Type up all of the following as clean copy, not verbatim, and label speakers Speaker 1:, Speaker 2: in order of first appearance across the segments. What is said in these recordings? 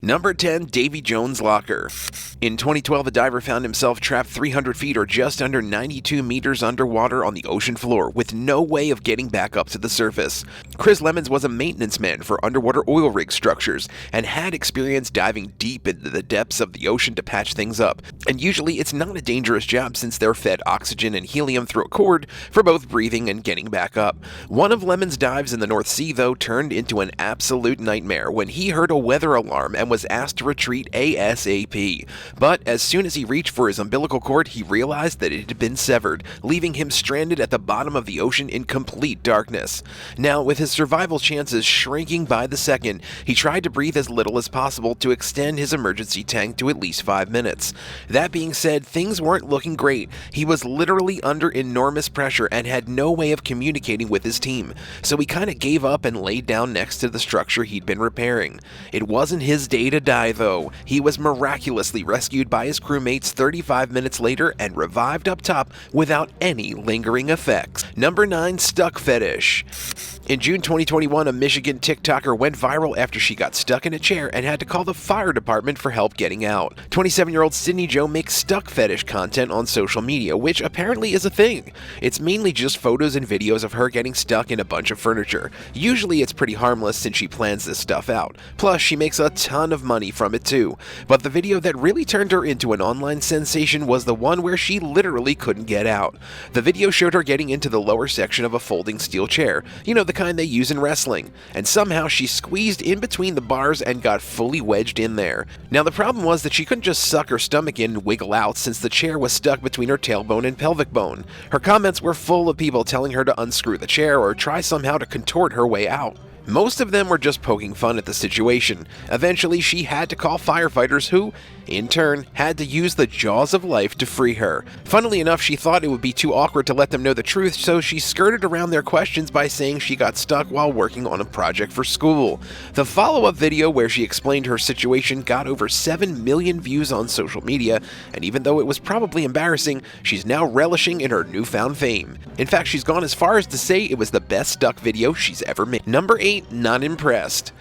Speaker 1: Number 10. Davy Jones' Locker. In 2012, a diver found himself trapped 300 feet or just under 92 meters underwater on the ocean floor with no way of getting back up to the surface. Chris Lemons was a maintenance man for underwater oil rig structures and had experience diving deep into the depths of the ocean to patch things up. And usually it's not a dangerous job since they're fed oxygen and helium through a cord for both breathing and getting back up. One of Lemons' dives in the North Sea, though, turned into an absolute nightmare when he heard a weather alarm and was asked to retreat ASAP. But as soon as he reached for his umbilical cord, he realized that it had been severed, leaving him stranded at the bottom of the ocean in complete darkness. Now, with his survival chances shrinking by the second, he tried to breathe as little as possible to extend his emergency tank to at least 5 minutes. That being said, things weren't looking great. He was literally under enormous pressure and had no way of communicating with his team, so he kind of gave up and laid down next to the structure he'd been repairing. It wasn't his day to die, though. He was miraculously rescued by his crewmates 35 minutes later and revived up top without any lingering effects. Number 9. Stuck Fetish. In June 2021, a Michigan TikToker went viral after she got stuck in a chair and had to call the fire department for help getting out. 27-year-old Sydney Jo makes stuck fetish content on social media, which apparently is a thing. It's mainly just photos and videos of her getting stuck in a bunch of furniture. Usually it's pretty harmless since she plans this stuff out. Plus, she makes a ton of money from it too. But the video that really turned her into an online sensation was the one where she literally couldn't get out. The video showed her getting into the lower section of a folding steel chair, you know, the kind they use in wrestling, and somehow she squeezed in between the bars and got fully wedged in there. Now the problem was that she couldn't just suck her stomach in and wiggle out since the chair was stuck between her tailbone and pelvic bone. Her comments were full of people telling her to unscrew the chair or try somehow to contort her way out. Most of them were just poking fun at the situation. Eventually, she had to call firefighters who, in turn, had to use the jaws of life to free her. Funnily enough, she thought it would be too awkward to let them know the truth, so she skirted around their questions by saying she got stuck while working on a project for school. The follow-up video where she explained her situation got over 7 million views on social media, and even though it was probably embarrassing, she's now relishing in her newfound fame. In fact, she's gone as far as to say it was the best stuck video she's ever made. Number 8. Not impressed.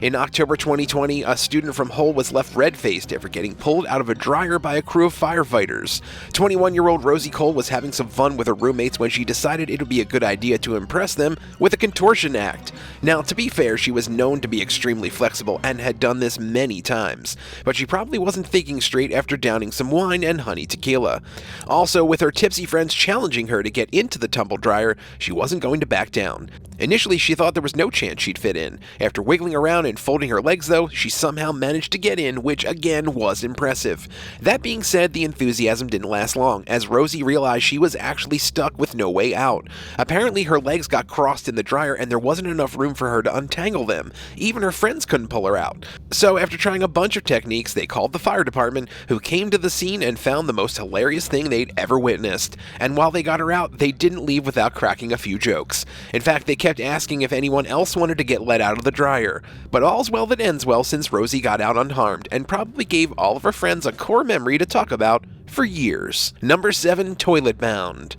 Speaker 1: In October 2020, a student from Hull was left red-faced after getting pulled out of a dryer by a crew of firefighters. 21-year-old Rosie Cole was having some fun with her roommates when she decided it would be a good idea to impress them with a contortion act. Now, to be fair, she was known to be extremely flexible and had done this many times, but she probably wasn't thinking straight after downing some wine and honey tequila. Also, with her tipsy friends challenging her to get into the tumble dryer, she wasn't going to back down. Initially, she thought there was no chance she'd fit in. After wiggling around and folding her legs, though, she somehow managed to get in, which again was impressive. That being said, the enthusiasm didn't last long, as Rosie realized she was actually stuck with no way out. Apparently, her legs got crossed in the dryer and there wasn't enough room for her to untangle them. Even her friends couldn't pull her out. So after trying a bunch of techniques, they called the fire department, who came to the scene and found the most hilarious thing they'd ever witnessed. And while they got her out, they didn't leave without cracking a few jokes. In fact, they kept asking if anyone else wanted to get let out of the dryer. But all's well that ends well, since Rosie got out unharmed and probably gave all of her friends a core memory to talk about for years. Number 7. Toilet bound.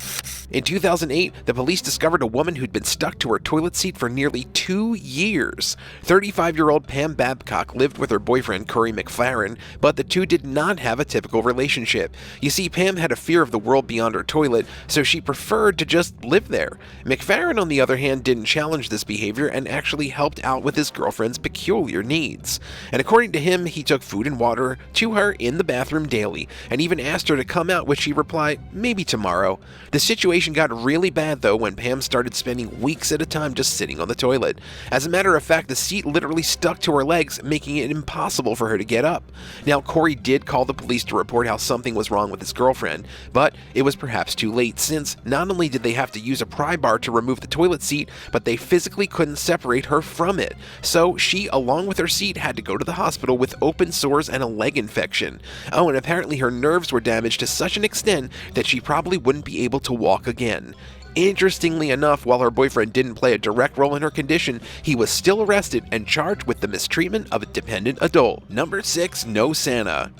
Speaker 1: In 2008, the police discovered a woman who'd been stuck to her toilet seat for nearly 2 years. 35-year-old Pam Babcock lived with her boyfriend Corey McFarren, but the two did not have a typical relationship. You see, Pam had a fear of the world beyond her toilet, so she preferred to just live there. McFarren, on the other hand, didn't challenge this behavior and actually helped out with his girlfriend's peculiar needs. And according to him, he took food and water to her in the bathroom daily, and even asked her to come out, which she replied, maybe tomorrow. The situation got really bad, though, when Pam started spending weeks at a time just sitting on the toilet. As a matter of fact, the seat literally stuck to her legs, making it impossible for her to get up. Now, Corey did call the police to report how something was wrong with his girlfriend, but it was perhaps too late, since not only did they have to use a pry bar to remove the toilet seat, but they physically couldn't separate her from it. So she, along with her seat, had to go to the hospital with open sores and a leg infection. Oh, and apparently her nerves were damaged to such an extent that she probably wouldn't be able to walk again. Interestingly enough, while her boyfriend didn't play a direct role in her condition, he was still arrested and charged with the mistreatment of a dependent adult. Number 6. No Santa.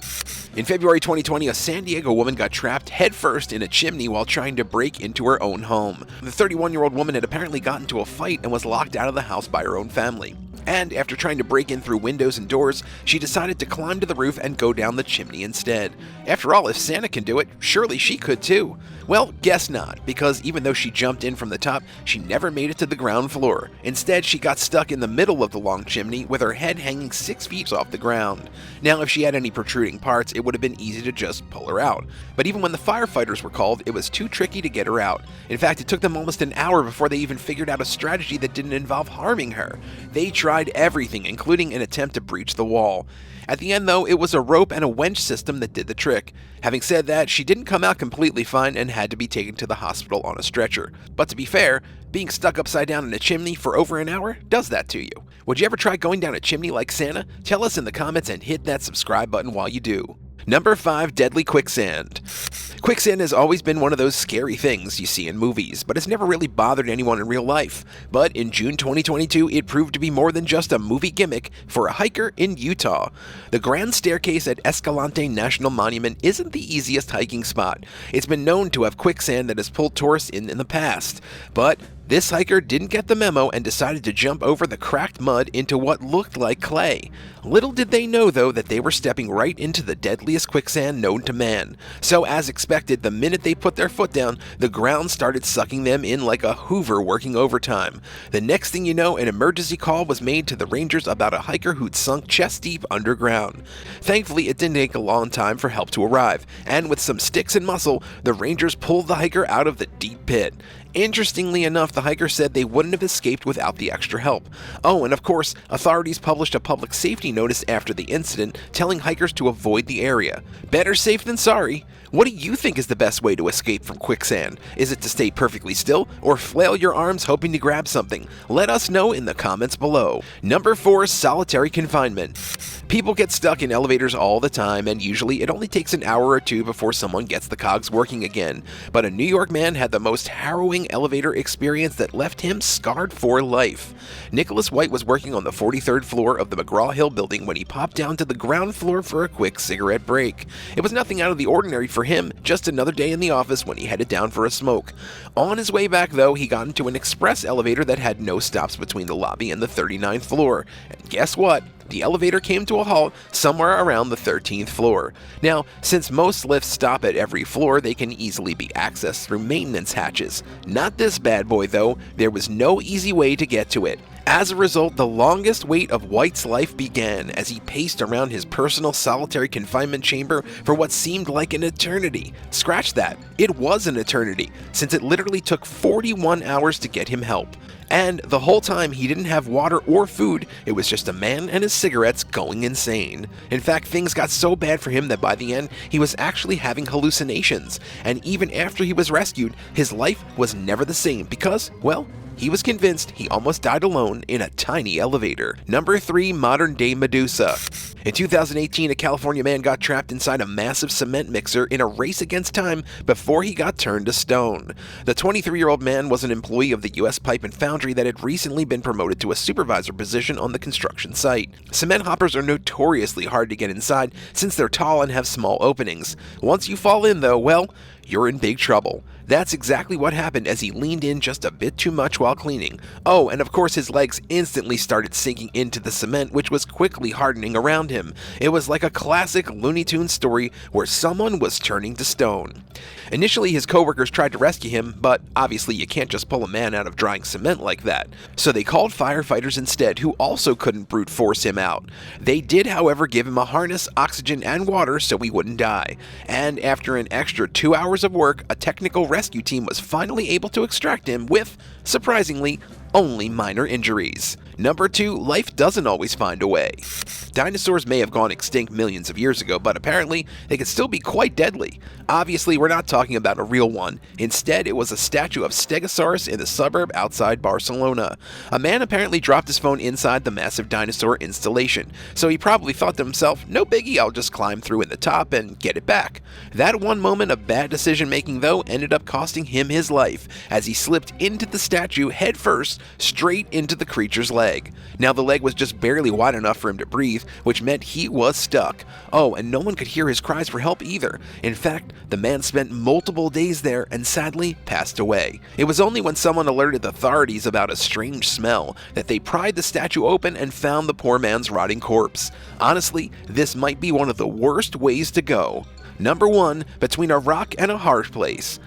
Speaker 1: In February 2020, a San Diego woman got trapped headfirst in a chimney while trying to break into her own home. The 31-year-old woman had apparently gotten into a fight and was locked out of the house by her own family. And after trying to break in through windows and doors, she decided to climb to the roof and go down the chimney instead. After all, if Santa can do it, surely she could too. Well, guess not, because even though she jumped in from the top, she never made it to the ground floor. Instead, she got stuck in the middle of the long chimney with her head hanging 6 feet off the ground. Now, if she had any protruding parts, it would have been easy to just pull her out. But even when the firefighters were called, it was too tricky to get her out. In fact, it took them almost an hour before they even figured out a strategy that didn't involve harming her. They tried everything, including an attempt to breach the wall. At the end, though, it was a rope and a wench system that did the trick. Having said that, she didn't come out completely fine and had to be taken to the hospital on a stretcher. But to be fair, being stuck upside down in a chimney for over an hour does that to you. Would you ever try going down a chimney like Santa? Tell us in the comments and hit that subscribe button while you do. Number 5. Deadly quicksand. Quicksand has always been one of those scary things you see in movies, but it's never really bothered anyone in real life. But in June 2022, it proved to be more than just a movie gimmick for a hiker in Utah. The Grand Staircase at Escalante National Monument isn't the easiest hiking spot. It's been known to have quicksand that has pulled tourists in the past, but this hiker didn't get the memo and decided to jump over the cracked mud into what looked like clay. Little did they know, though, that they were stepping right into the deadliest quicksand known to man. So as expected, the minute they put their foot down, the ground started sucking them in like a hoover working overtime. The next thing you know, an emergency call was made to the rangers about a hiker who'd sunk chest deep underground. Thankfully, it didn't take a long time for help to arrive, and with some sticks and muscle, the rangers pulled the hiker out of the deep pit. Interestingly enough, the hiker said they wouldn't have escaped without the extra help. Oh, and of course, authorities published a public safety notice after the incident telling hikers to avoid the area. Better safe than sorry. What do you think is the best way to escape from quicksand? Is it to stay perfectly still or flail your arms hoping to grab something? Let us know in the comments below. Number 4. Solitary confinement. People get stuck in elevators all the time, and usually it only takes an hour or two before someone gets the cogs working again. But a New York man had the most harrowing elevator experience that left him scarred for life. Nicholas White was working on the 43rd floor of the McGraw-Hill building when he popped down to the ground floor for a quick cigarette break. It was nothing out of the ordinary for him, just another day in the office when he headed down for a smoke. On his way back, though, he got into an express elevator that had no stops between the lobby and the 39th floor. And guess what? The elevator came to a halt somewhere around the 13th floor. Now, since most lifts stop at every floor, they can easily be accessed through maintenance hatches. Not this bad boy, though. There was no easy way to get to it. As a result, the longest wait of White's life began as he paced around his personal solitary confinement chamber for what seemed like an eternity. Scratch that. It was an eternity, since it literally took 41 hours to get him help. And the whole time he didn't have water or food, it was just a man and his cigarettes going insane. In fact, things got so bad for him that by the end, he was actually having hallucinations. And even after he was rescued, his life was never the same because, well, he was convinced he almost died alone in a tiny elevator. Number 3. Modern-day Medusa. In 2018, a California man got trapped inside a massive cement mixer in a race against time before he got turned to stone. The 23-year-old man was an employee of the U.S. Pipe and Foundry that had recently been promoted to a supervisor position on the construction site. Cement hoppers are notoriously hard to get inside since they're tall and have small openings. Once you fall in, though, well, you're in big trouble. That's exactly what happened as he leaned in just a bit too much while cleaning. Oh, and of course his legs instantly started sinking into the cement, which was quickly hardening around him. It was like a classic Looney Tunes story where someone was turning to stone. Initially, his coworkers tried to rescue him, but obviously you can't just pull a man out of drying cement like that. So they called firefighters instead, who also couldn't brute force him out. They did, however, give him a harness, oxygen, and water so he wouldn't die. And after an extra 2 hours of work, a technical rescue team was finally able to extract him with, surprisingly, only minor injuries. Number 2, life doesn't always find a way. Dinosaurs may have gone extinct millions of years ago, but apparently they could still be quite deadly. Obviously, we're not talking about a real one. Instead, it was a statue of Stegosaurus in the suburb outside Barcelona. A man apparently dropped his phone inside the massive dinosaur installation, so he probably thought to himself, no biggie, I'll just climb through in the top and get it back. That one moment of bad decision making, though, ended up costing him his life, as he slipped into the statue headfirst force straight into the creature's leg. Now, the leg was just barely wide enough for him to breathe, which meant he was stuck. Oh, and no one could hear his cries for help either. In fact, the man spent multiple days there and sadly passed away. It was only when someone alerted the authorities about a strange smell that they pried the statue open and found the poor man's rotting corpse. Honestly, this might be one of the worst ways to go. Number 1, between a rock and a hard place.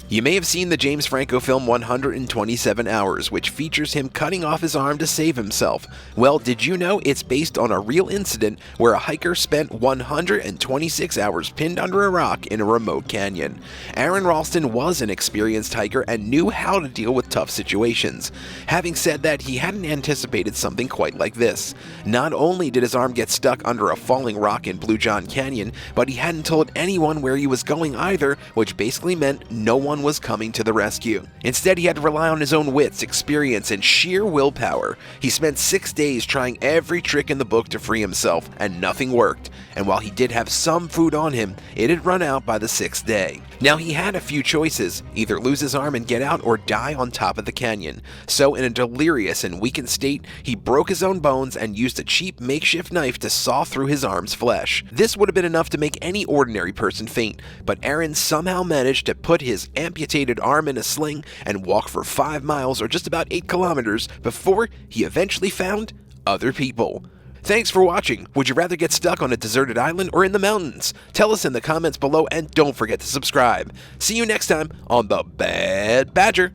Speaker 1: You may have seen the James Franco film 127 Hours, which features him cutting off his arm to save himself. Well, did you know it's based on a real incident where a hiker spent 126 hours pinned under a rock in a remote canyon? Aaron Ralston was an experienced hiker and knew how to deal with tough situations. Having said that, he hadn't anticipated something quite like this. Not only did his arm get stuck under a falling rock in Blue John Canyon, but he hadn't told anyone where he was going either, which basically meant no one was coming to the rescue. Instead, he had to rely on his own wits, experience, and sheer willpower. He spent 6 days trying every trick in the book to free himself, and nothing worked. And while he did have some food on him, it had run out by the 6th day. Now, he had a few choices, either lose his arm and get out or die on top of the canyon. So, in a delirious and weakened state, he broke his own bones and used a cheap makeshift knife to saw through his arm's flesh. This would have been enough to make any ordinary person faint, but Aaron somehow managed to put his amputated arm in a sling and walk for 5 miles or just about 8 kilometers before he eventually found other people. Thanks for watching. Would you rather get stuck on a deserted island or in the mountains? Tell us in the comments below and don't forget to subscribe. See you next time on The Bad Badger.